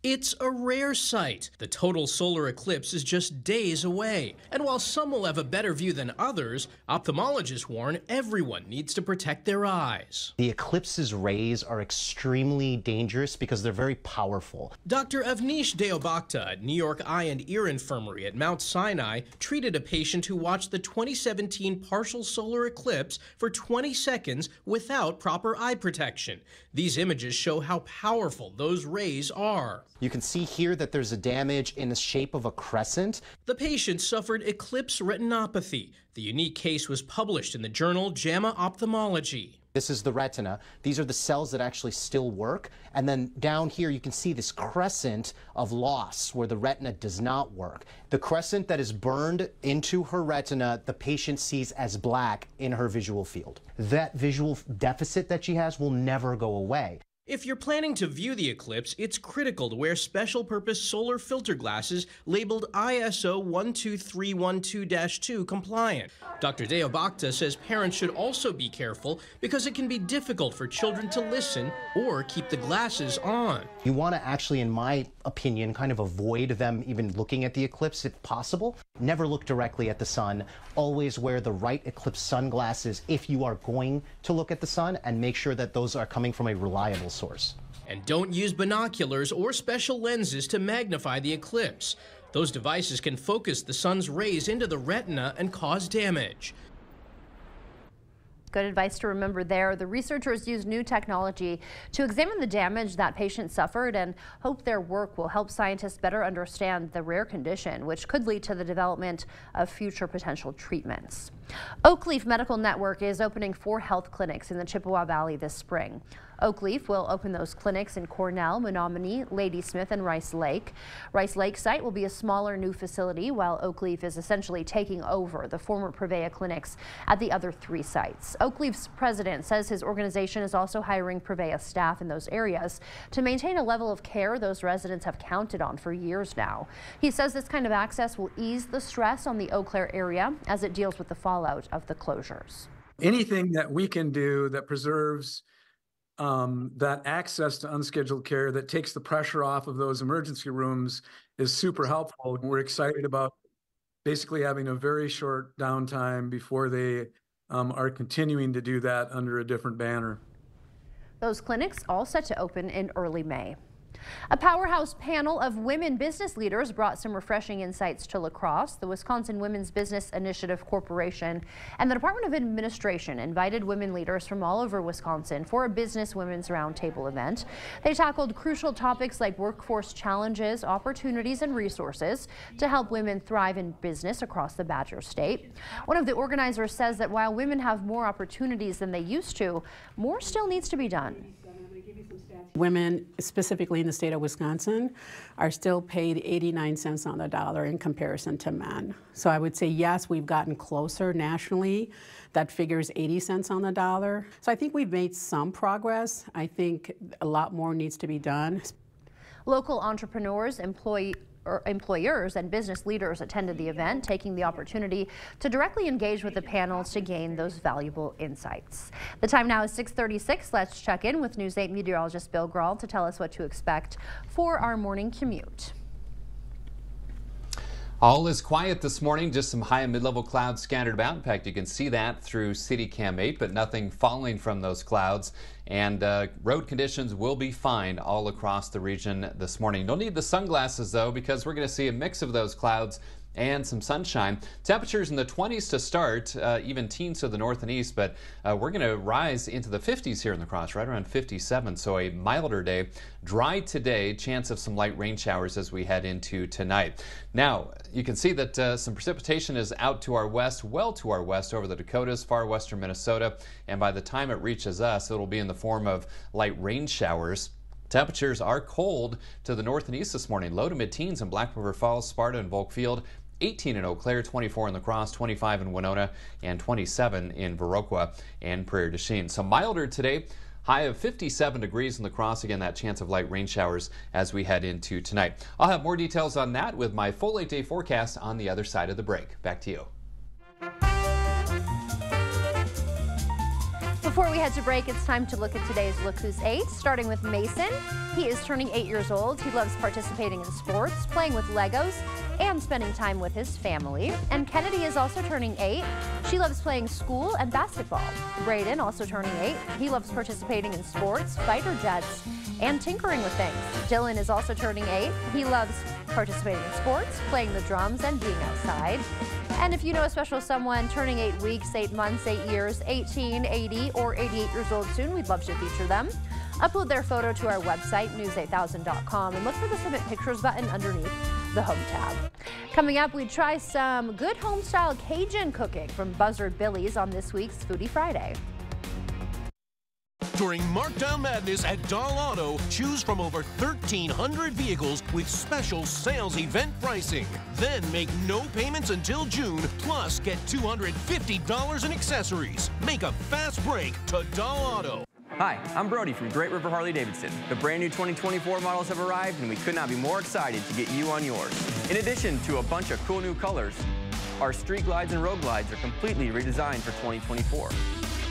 It's a rare sight. The total solar eclipse is just days away. And while some will have a better view than others, ophthalmologists warn everyone needs to protect their eyes. The eclipse's rays are extremely dangerous because they're very powerful. Dr. Avnish Deobakta at New York Eye and Ear Infirmary at Mount Sinai treated a patient who watched the 2017 partial solar eclipse for 20 seconds without proper eye protection. These images show how powerful those rays are. You can see here that there's a damage in the shape of a crescent. The patient suffered eclipse retinopathy. The unique case was published in the journal JAMA Ophthalmology. This is the retina. These are the cells that actually still work. And then down here you can see this crescent of loss where the retina does not work. The crescent that is burned into her retina, the patient sees as black in her visual field. That visual deficit that she has will never go away. If you're planning to view the eclipse, it's critical to wear special-purpose solar filter glasses labeled ISO 12312-2 compliant. Dr. Deobakta says parents should also be careful because it can be difficult for children to listen or keep the glasses on. You want to actually, in my opinion, kind of avoid them even looking at the eclipse if possible. Never look directly at the sun. Always wear the right eclipse sunglasses if you are going to look at the sun, and make sure that those are coming from a reliable source. And don't use binoculars or special lenses to magnify the eclipse. Those devices can focus the sun's rays into the retina and cause damage. Good advice to remember there. The researchers used new technology to examine the damage that patients suffered and hope their work will help scientists better understand the rare condition, which could lead to the development of future potential treatments. Oakleaf Medical Network is opening 4 health clinics in the Chippewa Valley this spring. Oakleaf will open those clinics in Cornell, Menominee, Ladysmith, and Rice Lake. Rice Lake site will be a smaller new facility, while Oakleaf is essentially taking over the former Prevea clinics at the other 3 sites. Oakleaf's president says his organization is also hiring Prevea staff in those areas to maintain a level of care those residents have counted on for years now. He says this kind of access will ease the stress on the Eau Claire area as it deals with the fallout of the closures. Anything that we can do that preserves that access to unscheduled care, that takes the pressure off of those emergency rooms, is super helpful. We're excited about basically having a very short downtime before they are continuing to do that under a different banner. Those clinics all set to open in early May. A powerhouse panel of women business leaders brought some refreshing insights to La Crosse. The Wisconsin Women's Business Initiative Corporation and the Department of Administration invited women leaders from all over Wisconsin for a Business Women's Roundtable event. They tackled crucial topics like workforce challenges, opportunities, and resources to help women thrive in business across the Badger State. One of the organizers says that while women have more opportunities than they used to, more still needs to be done. Women, specifically in the state of Wisconsin, are still paid 89 cents on the dollar in comparison to men. So I would say, yes, we've gotten closer nationally. That figures 80 cents on the dollar. So I think we've made some progress. I think a lot more needs to be done. Local entrepreneurs, employers and business leaders attended the event, taking the opportunity to directly engage with the panels to gain those valuable insights. The time now is 6:36. Let's check in with News 8 meteorologist Bill Grahl to tell us what to expect for our morning commute. All is quiet this morning, just some high and mid-level clouds scattered about. In fact, you can see that through City Cam 8, but nothing falling from those clouds. And road conditions will be fine all across the region this morning. Don't need the sunglasses, though, because we're going to see a mix of those clouds and some sunshine. Temperatures in the 20s to start, even teens to the north and east, but we're going to rise into the 50s here in La Crosse, right around 57. So a milder day. Dry today, chance of some light rain showers as we head into tonight. Now, you can see that some precipitation is out to our west, well to our west over the Dakotas, far western Minnesota, and by the time it reaches us, it'll be in the form of light rain showers. Temperatures are cold to the north and east this morning. Low to mid-teens in Black River Falls, Sparta, and Volkfield. 18 in Eau Claire, 24 in La Crosse, 25 in Winona, and 27 in Viroqua and Prairie du Chien. So milder today. High of 57 degrees in La Crosse. Again, that chance of light rain showers as we head into tonight. I'll have more details on that with my full 8-day forecast on the other side of the break. Back to you. Before we head to break, it's time to look at today's Look Who's 8, starting with Mason. He is turning 8 years old. He loves participating in sports, playing with Legos, and spending time with his family. And Kennedy is also turning 8. She loves playing school and basketball. Brayden, also turning 8. He loves participating in sports, fighter jets, and tinkering with things. Dylan is also turning 8. He loves participating in sports, playing the drums, and being outside. And if you know a special someone turning 8 weeks, 8 months, 8 years, 18, 80, or 88 years old soon, we'd love to feature them. Upload their photo to our website, news8000.com, and look for the Submit Pictures button underneath the Home tab. Coming up, we try some good home-style Cajun cooking from Buzzard Billy's on this week's Foodie Friday. During Markdown Madness at Dahl Auto, choose from over 1,300 vehicles with special sales event pricing. Then make no payments until June, plus get $250 in accessories. Make a fast break to Dahl Auto. Hi, I'm Brody from Great River Harley-Davidson. The brand new 2024 models have arrived, and we could not be more excited to get you on yours. In addition to a bunch of cool new colors, our Street Glides and Road Glides are completely redesigned for 2024.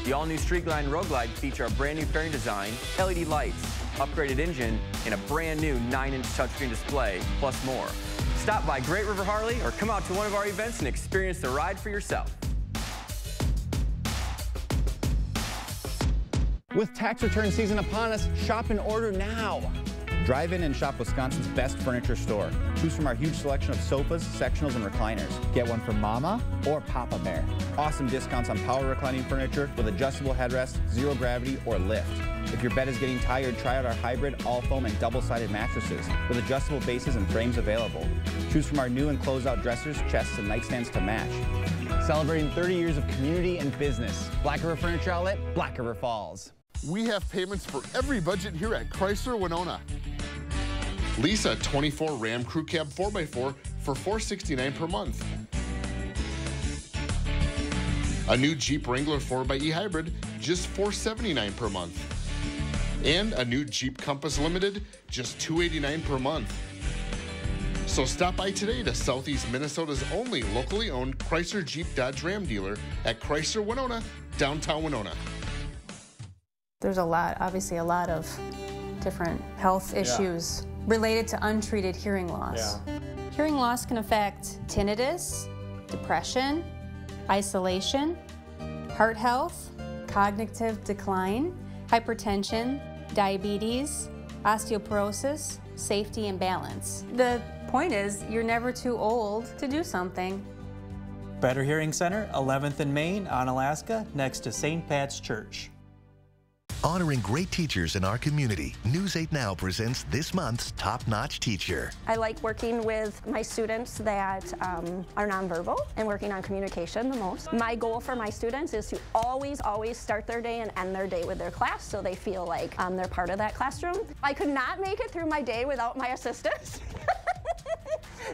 The all-new Street Glide and Road Glide feature a brand new fairing design, LED lights, upgraded engine, and a brand new 9-inch touchscreen display, plus more. Stop by Great River Harley or come out to one of our events and experience the ride for yourself. With tax return season upon us, shop and order now. Drive in and shop Wisconsin's best furniture store. Choose from our huge selection of sofas, sectionals, and recliners. Get one for Mama or Papa Bear. Awesome discounts on power reclining furniture with adjustable headrest, zero gravity, or lift. If your bed is getting tired, try out our hybrid, all foam, and double-sided mattresses with adjustable bases and frames available. Choose from our new and closeout dressers, chests, and nightstands to match. Celebrating 30 years of community and business. Black River Furniture Outlet, Black River Falls. We have payments for every budget here at Chrysler Winona. Lease a 24 Ram Crew Cab 4x4 for $469 per month. A new Jeep Wrangler 4xe Hybrid, just $479 per month. And a new Jeep Compass Limited, just $289 per month. So stop by today to Southeast Minnesota's only locally owned Chrysler Jeep Dodge Ram dealer at Chrysler Winona, downtown Winona. There's obviously a lot of different health issues related to untreated hearing loss. Hearing loss can affect tinnitus, depression, isolation, heart health, cognitive decline, hypertension, diabetes, osteoporosis, safety and balance. The point is, you're never too old to do something. Better Hearing Center, 11th and Main, Onalaska, next to St. Pat's Church. Honoring great teachers in our community, News 8 Now presents this month's top-notch teacher. I like working with my students that are nonverbal and working on communication the most. My goal for my students is to always start their day and end their day with their class so they feel like they're part of that classroom. I could not make it through my day without my assistants.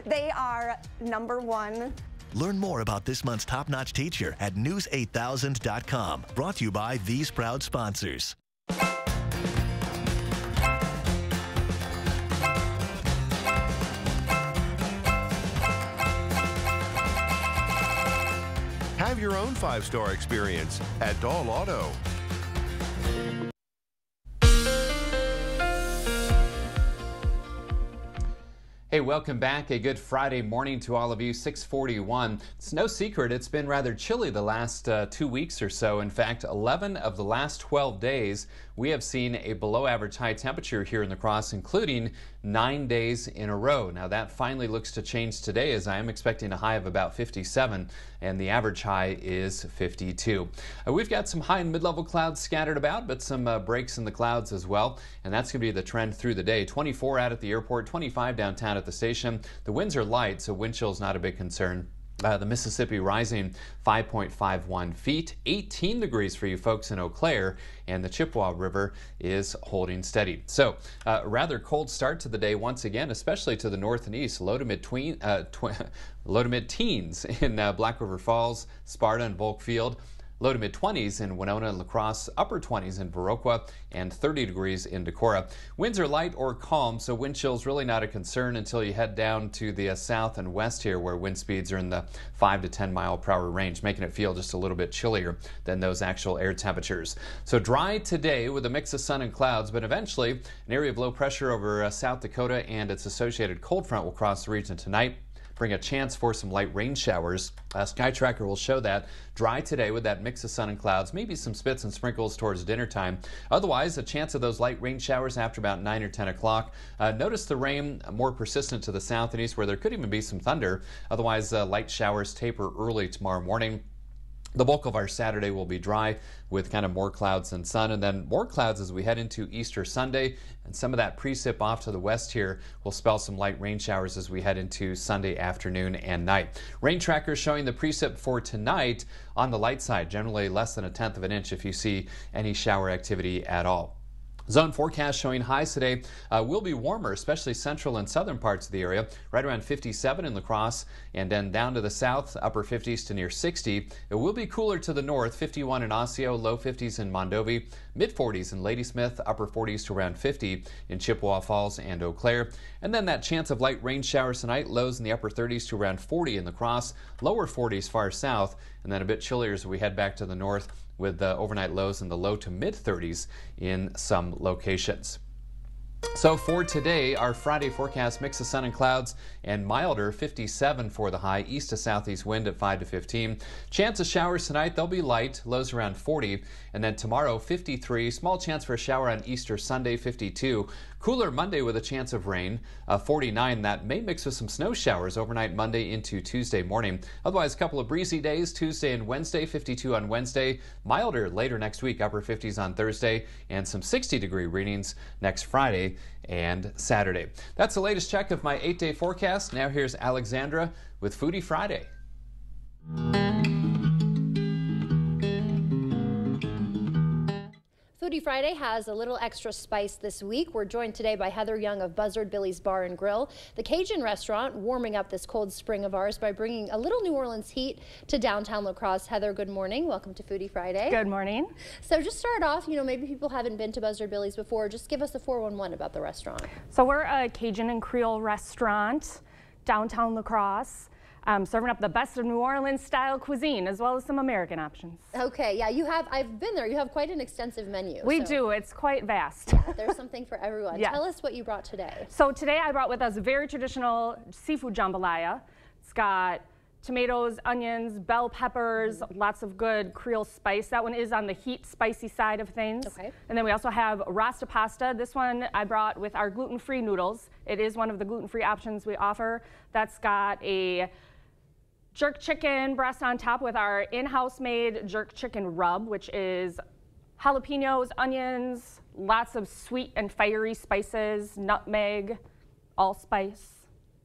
They are number one. Learn more about this month's top-notch teacher at news8000.com. Brought to you by these proud sponsors. Have your own 5-star experience at Dahl Auto. Hey, welcome back. A good Friday morning to all of you. 6:41. It's no secret it's been rather chilly the last 2 weeks or so. In fact, 11 of the last 12 days we have seen a below average high temperature here in La Crosse, including 9 days in a row. Now that finally looks to change today, as I am expecting a high of about 57 and the average high is 52. We've got some high and mid-level clouds scattered about, but some breaks in the clouds as well, and that's going to be the trend through the day. 24 out at the airport, 25 downtown at the station. The winds are light, so wind chill is not a big concern. The Mississippi rising 5.51 feet, 18 degrees for you folks in Eau Claire, and the Chippewa River is holding steady. So rather cold start to the day once again, especially to the north and east. Low to mid-teens in Black River Falls, Sparta, and Volkfield. Low to mid-20s in Winona and La Crosse, upper 20s in Viroqua, and 30 degrees in Decorah. Winds are light or calm, so wind chill's really not a concern until you head down to the south and west here, where wind speeds are in the 5 to 10 mile per hour range, making it feel just a little bit chillier than those actual air temperatures. So dry today with a mix of sun and clouds, but eventually an area of low pressure over South Dakota and its associated cold front will cross the region tonight, bring a chance for some light rain showers. Sky Tracker will show that. Dry today with that mix of sun and clouds, maybe some spits and sprinkles towards dinner time. Otherwise, a chance of those light rain showers after about 9 or 10 o'clock. Notice the rain more persistent to the south and east, where there could even be some thunder. Otherwise, light showers taper early tomorrow morning. The bulk of our Saturday will be dry with kind of more clouds than sun, and then more clouds as we head into Easter Sunday, and some of that precip off to the west here will spell some light rain showers as we head into Sunday afternoon and night. Rain trackers showing the precip for tonight on the light side, generally less than 1/10 of an inch if you see any shower activity at all. Zone forecast showing highs today will be warmer, especially central and southern parts of the area, right around 57 in La Crosse, and then down to the south, upper 50s to near 60. It will be cooler to the north, 51 in Osseo, low 50s in Mondovi, mid 40s in Ladysmith, upper 40s to around 50 in Chippewa Falls and Eau Claire. And then that chance of light rain showers tonight, lows in the upper 30s to around 40 in La Crosse, lower 40s far south, and then a bit chillier as we head back to the north, with overnight lows in the low to mid 30s in some locations. So for today, our Friday forecast, mix of sun and clouds and milder, 57 for the high, east to southeast wind at 5 to 15. Chance of showers tonight, they'll be light, lows around 40. And then tomorrow, 53, small chance for a shower on Easter Sunday, 52. Cooler Monday with a chance of rain, 49. That may mix with some snow showers overnight Monday into Tuesday morning. Otherwise, a couple of breezy days, Tuesday and Wednesday, 52 on Wednesday. Milder later next week, upper 50s on Thursday, and some 60-degree readings next Friday and Saturday. That's the latest check of my 8-day forecast. Now here's Alexandra with Foodie Friday. Foodie Friday has a little extra spice this week. We're joined today by Heather Young of Buzzard Billy's Bar and Grill, the Cajun restaurant, warming up this cold spring of ours by bringing a little New Orleans heat to downtown La Crosse. Heather, good morning. Welcome to Foodie Friday. Good morning. So just start off, maybe people haven't been to Buzzard Billy's before. Just give us a 411 about the restaurant. So we're a Cajun and Creole restaurant, downtown La Crosse. Serving up the best of New Orleans style cuisine as well as some American options. Okay, yeah, I've been there. You have quite an extensive menu. We do, it's quite vast. Yeah, there's something for everyone. Yes. Tell us what you brought today. So today I brought with us a very traditional seafood jambalaya. It's got tomatoes, onions, bell peppers, lots of good Creole spice. That one is on the heat, spicy side of things. Okay. And then we also have Rasta pasta. This one I brought with our gluten-free noodles. It is one of the gluten-free options we offer. That's got a jerk chicken breast on top with our in-house made jerk chicken rub, which is jalapenos, onions, lots of sweet and fiery spices, nutmeg, allspice.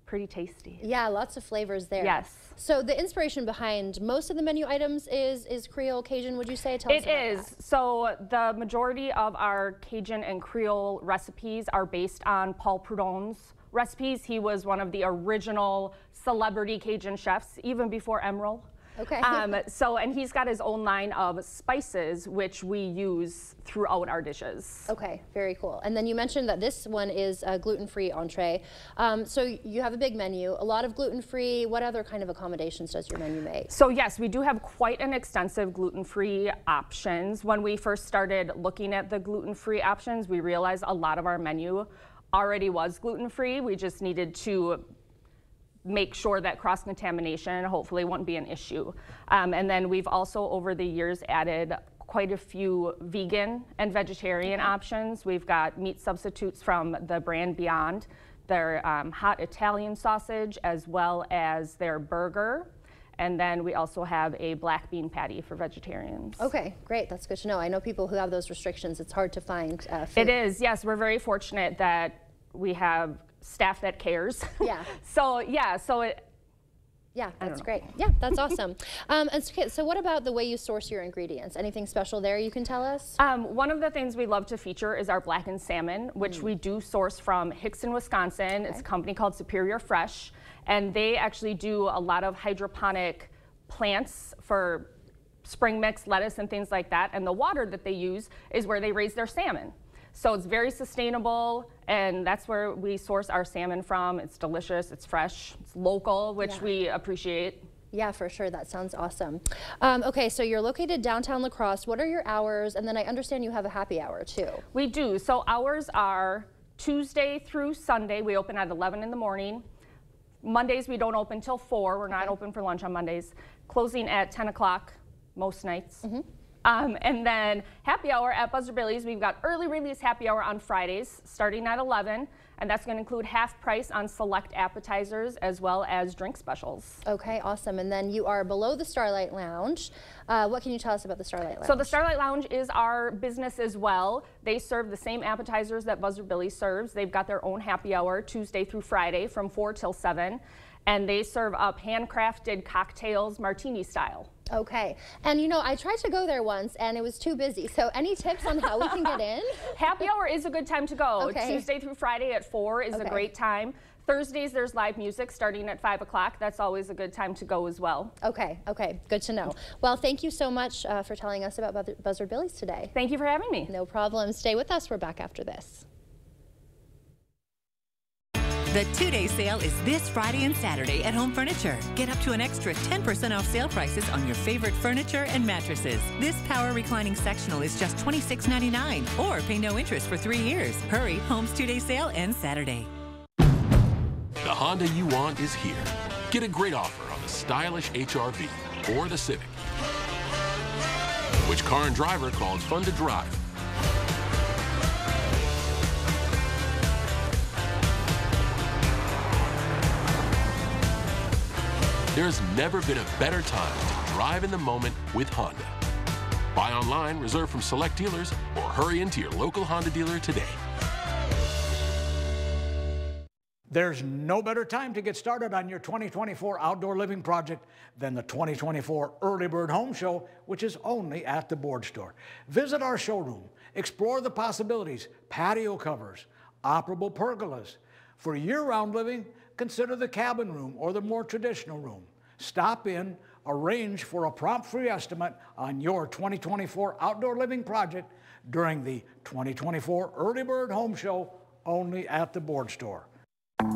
Pretty tasty. Yeah, lots of flavors there. Yes. So the inspiration behind most of the menu items is Creole Cajun, would you say? Tell us about that. So the majority of our Cajun and Creole recipes are based on Paul Prudhomme's recipes. He was one of the original celebrity Cajun chefs, even before Emeril. Okay. And he's got his own line of spices, which we use throughout our dishes. Okay, very cool. And then you mentioned that this one is a gluten-free entree. So you have a big menu, a lot of gluten-free. What other kind of accommodations does your menu make? So yes, we do have quite an extensive gluten-free options. When we first started looking at the gluten-free options, we realized a lot of our menu already was gluten-free. We just needed to make sure that cross-contamination hopefully won't be an issue. And then we've also over the years added quite a few vegan and vegetarian options. We've got meat substitutes from the brand Beyond, their hot Italian sausage, as well as their burger. And then we also have a black bean patty for vegetarians. Okay, great. That's good to know. I know people who have those restrictions, it's hard to find food. It is, yes. We're very fortunate that we have staff that cares. Yeah. Yeah, that's great. Yeah, that's awesome. So what about the way you source your ingredients? Anything special there you can tell us? One of the things we love to feature is our blackened salmon, which we do source from Hickson, Wisconsin. Okay. It's a company called Superior Fresh, and they actually do a lot of hydroponic plants for spring mix, lettuce, and things like that. And the water that they use is where they raise their salmon. So it's very sustainable, and that's where we source our salmon from. It's delicious, it's fresh, it's local, which we appreciate. Yeah, for sure. That sounds awesome. Okay, so you're located downtown La Crosse. What are your hours? And then I understand you have a happy hour too. We do. So hours are Tuesday through Sunday. We open at 11 in the morning. Mondays we don't open till 4. We're not open for lunch on Mondays. Closing at 10 o'clock most nights. And then happy hour at Buzzard Billy's. We've got early release happy hour on Fridays starting at 11. And that's going to include half price on select appetizers as well as drink specials. Okay, awesome. And then you are below the Starlight Lounge. What can you tell us about the Starlight Lounge? So the Starlight Lounge is our business as well. They serve the same appetizers that Buzzard Billy's serves. They've got their own happy hour Tuesday through Friday from 4 till 7. And they serve up handcrafted cocktails, martini style. Okay. And you know, I tried to go there once and it was too busy. So any tips on how we can get in? Happy hour is a good time to go. Okay. Tuesday through Friday at 4 is a great time. Thursdays, there's live music starting at 5 o'clock. That's always a good time to go as well. Okay, okay, good to know. Well, thank you so much for telling us about Buzzard Billy's today. Thank you for having me. No problem. Stay with us. We're back after this. The two-day sale is this Friday and Saturday at Home Furniture. Get up to an extra 10% off sale prices on your favorite furniture and mattresses. This power reclining sectional is just $26.99 or pay no interest for 3 years. Hurry, Home's two-day sale ends Saturday. The Honda you want is here. Get a great offer on the stylish HR-V or the Civic. Which car and driver called fun to drive? There's never been a better time to drive in the moment with Honda. Buy online, reserve from select dealers, or hurry into your local Honda dealer today. There's no better time to get started on your 2024 outdoor living project than the 2024 Early Bird Home Show, which is only at the Board Store. Visit our showroom, explore the possibilities, patio covers, operable pergolas. For year-round living, consider the cabin room or the more traditional room. Stop in, arrange for a prompt free estimate on your 2024 outdoor living project during the 2024 Early Bird Home Show only at the Board Store.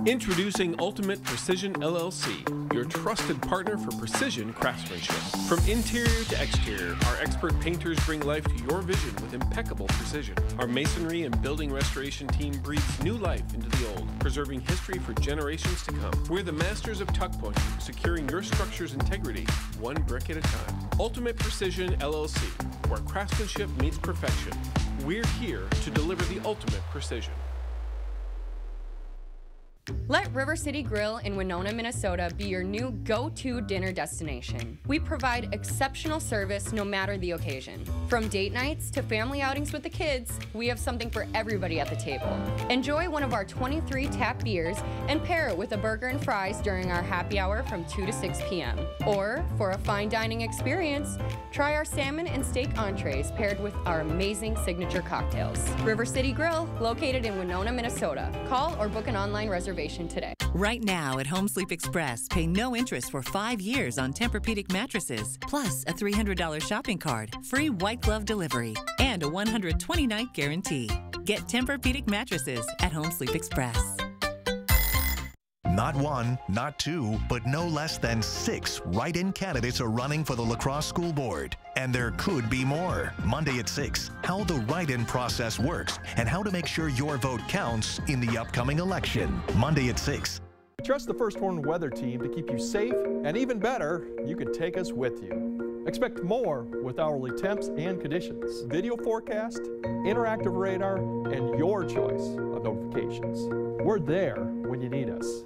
Introducing Ultimate Precision LLC, your trusted partner for precision craftsmanship. From interior to exterior, our expert painters bring life to your vision with impeccable precision. Our masonry and building restoration team breathes new life into the old, preserving history for generations to come. We're the masters of tuck pointing, securing your structure's integrity one brick at a time. Ultimate Precision LLC, where craftsmanship meets perfection. We're here to deliver the ultimate precision. Let River City Grill in Winona, Minnesota be your new go-to dinner destination. We provide exceptional service no matter the occasion. From date nights to family outings with the kids, we have something for everybody at the table. Enjoy one of our 23 tap beers and pair it with a burger and fries during our happy hour from 2 to 6 p.m. Or, for a fine dining experience, try our salmon and steak entrees paired with our amazing signature cocktails. River City Grill, located in Winona, Minnesota. Call or book an online reservation today. Right now at Home Sleep Express, pay no interest for 5 years on Tempur-Pedic mattresses, plus a $300 shopping card, free white glove delivery, and a 120-night guarantee. Get Tempur-Pedic mattresses at Home Sleep Express. Not one, not two, but no less than 6 write-in candidates are running for the La Crosse School Board. And there could be more. Monday at 6, how the write-in process works and how to make sure your vote counts in the upcoming election. Monday at 6. Trust the First Horn Weather Team to keep you safe, and even better, you can take us with you. Expect more with hourly temps and conditions, video forecast, interactive radar, and your choice of notifications. We're there when you need us.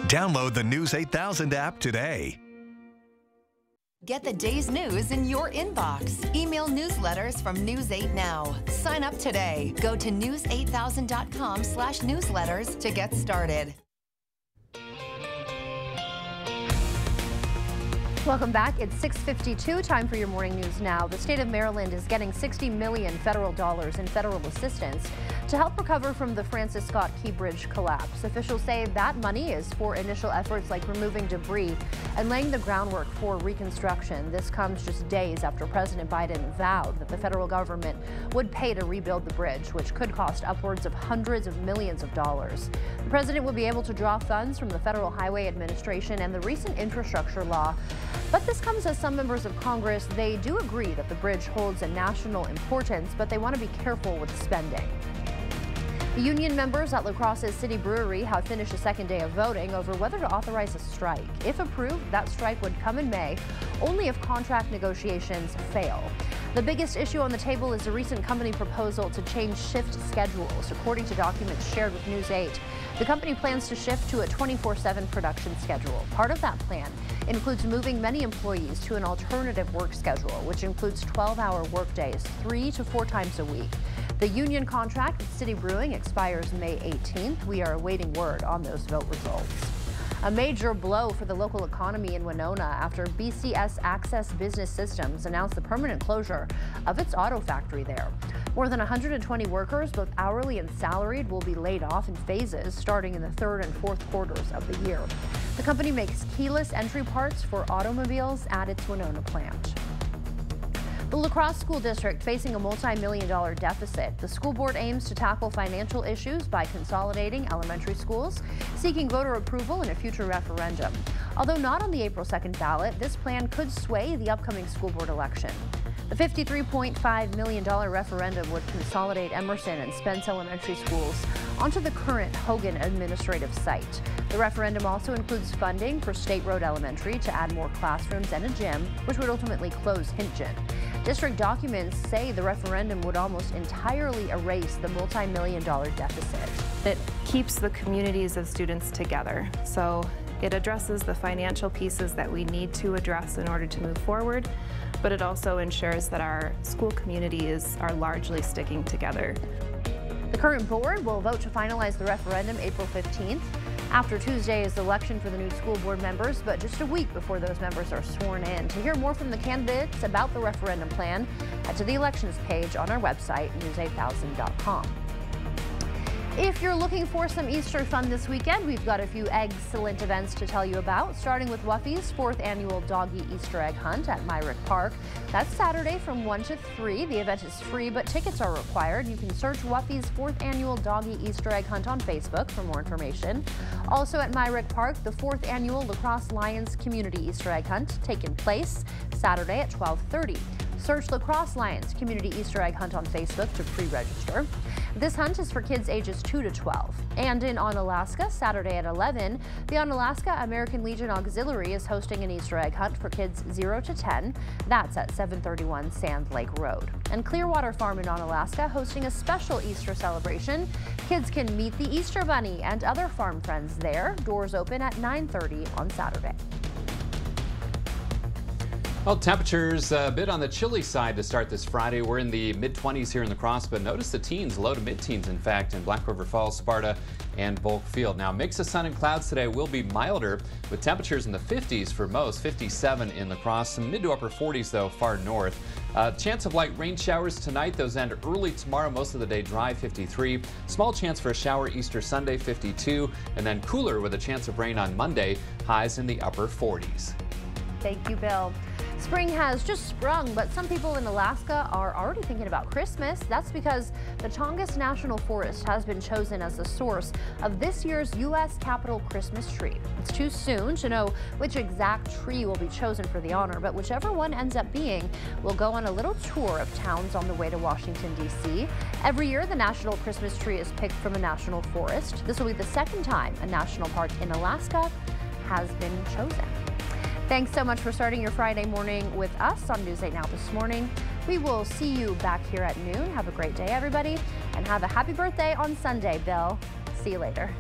Download the News 8000 app today. Get the day's news in your inbox. Email newsletters from News 8 Now. Sign up today. Go to news8000.com/newsletters to get started. Welcome back. It's 6:52. Time for your morning news now. The state of Maryland is getting $60 million federal dollars in federal assistance to help recover from the Francis Scott Key Bridge collapse. Officials say that money is for initial efforts like removing debris and laying the groundwork for reconstruction. This comes just days after President Biden vowed that the federal government would pay to rebuild the bridge, which could cost upwards of hundreds of millions of dollars. The president will be able to draw funds from the Federal Highway Administration and the recent infrastructure law. But this comes as some members of Congress, they do agree that the bridge holds a national importance, but they want to be careful with spending. The union members at La Crosse's City Brewery have finished a second day of voting over whether to authorize a strike. If approved, that strike would come in May, only if contract negotiations fail. The biggest issue on the table is a recent company proposal to change shift schedules. According to documents shared with News 8, the company plans to shift to a 24/7 production schedule. Part of that plan includes moving many employees to an alternative work schedule, which includes 12-hour workdays 3 to 4 times a week. The union contract with City Brewing expires May 18th. We are awaiting word on those vote results. A major blow for the local economy in Winona after BCS Access Business Systems announced the permanent closure of its auto factory there. More than 120 workers, both hourly and salaried, will be laid off in phases starting in the 3rd and 4th quarters of the year. The company makes keyless entry parts for automobiles at its Winona plant. The La Crosse School District facing a multi-million-dollar deficit. The school board aims to tackle financial issues by consolidating elementary schools, seeking voter approval in a future referendum. Although not on the April 2nd ballot, this plan could sway the upcoming school board election. The $53.5 million referendum would consolidate Emerson and Spence elementary schools onto the current Hogan administrative site. The referendum also includes funding for State Road Elementary to add more classrooms and a gym, which would ultimately close Hintgen. District documents say the referendum would almost entirely erase the multi-million-dollar deficit. It keeps the communities of students together. So it addresses the financial pieces that we need to address in order to move forward, but it also ensures that our school communities are largely sticking together. The current board will vote to finalize the referendum April 15th. After Tuesday is the election for the new school board members, but just a week before those members are sworn in. To hear more from the candidates about the referendum plan, head to the elections page on our website, news8000.com. If you're looking for some Easter fun this weekend, we've got a few excellent events to tell you about, starting with Wuffy's 4th annual Doggy Easter Egg Hunt at Myrick Park. That's Saturday from 1 to 3. The event is free, but tickets are required. You can search Wuffy's 4th annual Doggy Easter Egg Hunt on Facebook for more information. Also at Myrick Park, the 4th annual La Crosse Lions Community Easter Egg Hunt taking place Saturday at 12:30. Search La Crosse Lions Community Easter Egg Hunt on Facebook to pre-register. This hunt is for kids ages 2 to 12. And in Onalaska, Saturday at 11, the Onalaska American Legion Auxiliary is hosting an Easter egg hunt for kids 0 to 10. That's at 731 Sand Lake Road. And Clearwater Farm in Onalaska hosting a special Easter celebration. Kids can meet the Easter Bunny and other farm friends there. Doors open at 9:30 on Saturday. Well, temperatures a bit on the chilly side to start this Friday. We're in the mid-20s here in La Crosse, but notice the teens, low to mid-teens, in fact, in Black River Falls, Sparta, and Volk Field. Now, mix of sun and clouds today will be milder with temperatures in the 50s for most, 57 in La Crosse, some mid to upper 40s, though, far north. Chance of light rain showers tonight. Those end early tomorrow. Most of the day dry, 53. Small chance for a shower Easter Sunday, 52. And then cooler with a chance of rain on Monday. Highs in the upper 40s. Thank you, Bill. Spring has just sprung, but some people in Alaska are already thinking about Christmas. That's because the Tongass National Forest has been chosen as the source of this year's U.S. Capitol Christmas tree. It's too soon to know which exact tree will be chosen for the honor, but whichever one ends up being, we'll go on a little tour of towns on the way to Washington, D.C. Every year, the national Christmas tree is picked from a national forest. This will be the second time a national park in Alaska has been chosen. Thanks so much for starting your Friday morning with us on News 8 Now this morning. We will see you back here at noon. Have a great day, everybody, and have a happy birthday on Sunday, Bill. See you later.